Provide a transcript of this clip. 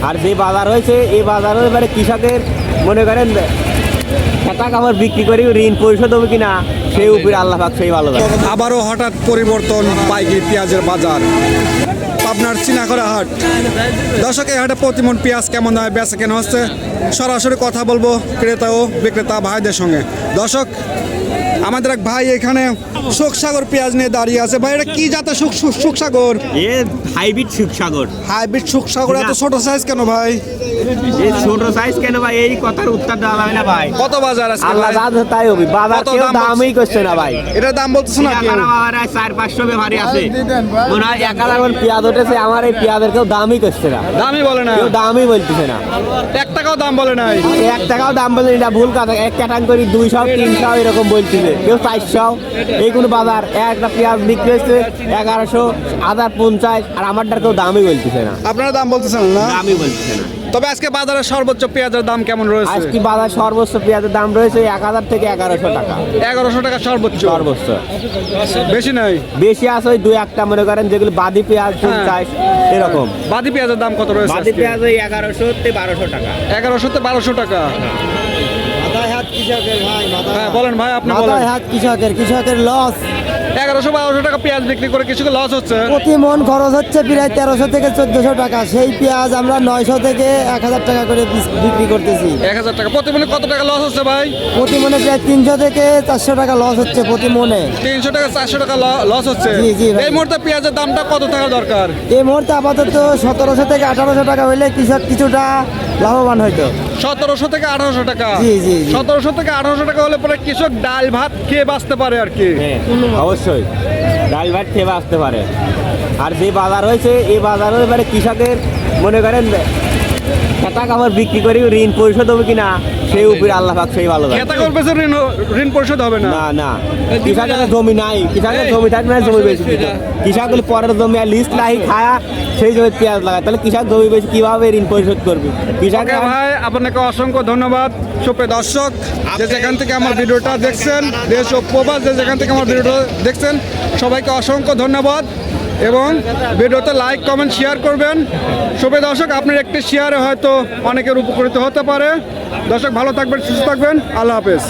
আর যে বাজার হয়েছে এই বাজারে এবারে কৃষকের মনে করেন খেতা কাপড় বিক্রি করে ঋণ পরিশোধ হবে কিনা সেই উপরে আল্লাহ পাক সেই ভালো জানে। আবারও হঠাৎ পরিবর্তন পাইকারি পেঁয়াজের বাজার। আপনার চিনাকড়া হাট। দর্শক, এই হাটে প্রতিমন পেঁয়াজ কেমন দামে বেচা কেনা হচ্ছে সরাসরি কথা বলবো ক্রেতা ও বিক্রেতা ভাইদের সঙ্গে। দর্শক, আমাদের এক ভাই এখানে সুখসাগর পেঁয়াজ নিয়ে দাঁড়িয়ে আছে। ভাই, এটা কি জাতের সুখসাগর? এ হাইব্রিড সুখসাগর। হাইব্রিড সুখসাগর এত ছোট সাইজ কেন ভাই? এই ছোট সাইজ কেন ভাই? এই কথার উত্তর দেওয়া যাবে না ভাই। কত বাজার আছে? আল্লাহ যা তাই হবে, বাজার কেউ দামই করছে না ভাই। এটার দাম বলতেছ না কেউ? 400-500 ব্যাপারী আছে, মনে হয় 1000 মণ পেঁয়াজ উঠেছে। আমার এই পেঁয়াজের কেউ দামই করছে না, দামই বলে না, কেউ দামই বলতেছে না। 1 টাকাও দাম বলে নাই। 1 টাকাও দাম বলে না, ভুল কথা। এক ক্যাটাগরি 200-300 এরকম বলতেছে, কেউ 400। এই কোন বাজার একটা পেঁয়াজ বিক্রি হচ্ছে 1100, 1050, আর আমারটার কেউ দামই বলতেছে না। আপনারা দাম বলতেছেন না? দামই বলতেছে না। তবে আজকে বাজারে সর্বোচ্চ পেঁয়াজের দাম কেমন রয়েছে? আজকে বাজার সর্বোচ্চ পেঁয়াজের দাম রয়েছে 1000 থেকে 1100 টাকা। 1100 টাকা সর্বোচ্চ? সর্বোচ্চ, বেশি নাই। বেশি আছে ওই 2-1টা মনে করেন যেগুলো বাদি পেঁয়াজ 50 এরকম। বাদি পেঁয়াজের দাম কত রয়েছে? বাদি পেঁয়াজ ওই 1100 থেকে 1200 টাকা। 1100 থেকে 1200 টাকা। হ্যাঁ বলেন ভাই, আপনি বলেন। কৃষকের লস। 1100-1200 টাকা পেঁয়াজ বিক্রি করে কৃষকের লস হচ্ছে। প্রতি মন খরচ হচ্ছে প্রায় 1300 থেকে 1400 টাকা। সেই পেঁয়াজ আমরা 900 থেকে 1000 টাকা করে বিক্রি করতেছি। 1000 টাকা প্রতি মনে কত টাকা লস হচ্ছে ভাই? প্রতি মনে প্রায় 300 থেকে 400 টাকা লস হচ্ছে প্রতি মনে। 300 টাকা 400 টাকা লস হচ্ছে। জি, জি ভাই। এই মুহূর্তে পেঁয়াজের দামটা কত থাকা দরকার? এই মুহূর্তে আপাতত 1700 থেকে 1800 টাকা হইলে কৃষক কিছুটা লাভবান হইতো। 1700 থেকে 1800 টাকা। জি, জি, জি। 1700 থেকে 1800 টাকা হলে পরে কৃষক ডাল ভাত খেয়ে বাঁচতে পারে আর কি। হ্যাঁ, অবশ্যই ডাল ভাত খেয়ে আসতে পারে। আর যে বাজার হয়েছে এই বাজারে এবারে কৃষকের মনে করেন খেতা কাপড় বিক্রি করে ঋণ পরিশোধ হবে কিনা সেই উপরে আল্লাহ পাক সেই ভালো জানে। খেতা করবে ঋণ পরিশোধ হবে না। না না, কৃষকের জমি নাই, কৃষকের জমি থাকবে না, জমি বেশি কৃষক পরের জমি আর লিস্ট নাই খায়া সেই জমি পেঁয়াজ লাগায়, তাহলে কৃষক জমি বেশি কিভাবে ঋণ পরিশোধ করবে? কৃষক ভাই, আপনাকে অসংখ্য ধন্যবাদ। সুপ্রিয় দর্শক, যে যেখান থেকে আমার ভিডিওটা দেখছেন, দেশ ও প্রবাস যে যেখান থেকে আমার ভিডিওটা দেখছেন, সবাইকে অসংখ্য ধন্যবাদ এবং ভিডিওতে লাইক কমেন্ট শেয়ার করবেন। সুপ্রিয় দর্শক, আপনার একটি শেয়ারে হয়তো অনেকের উপকৃত হতে পারে। দর্শক, ভালো থাকবেন, সুস্থ থাকবেন। আল্লাহ হাফেজ।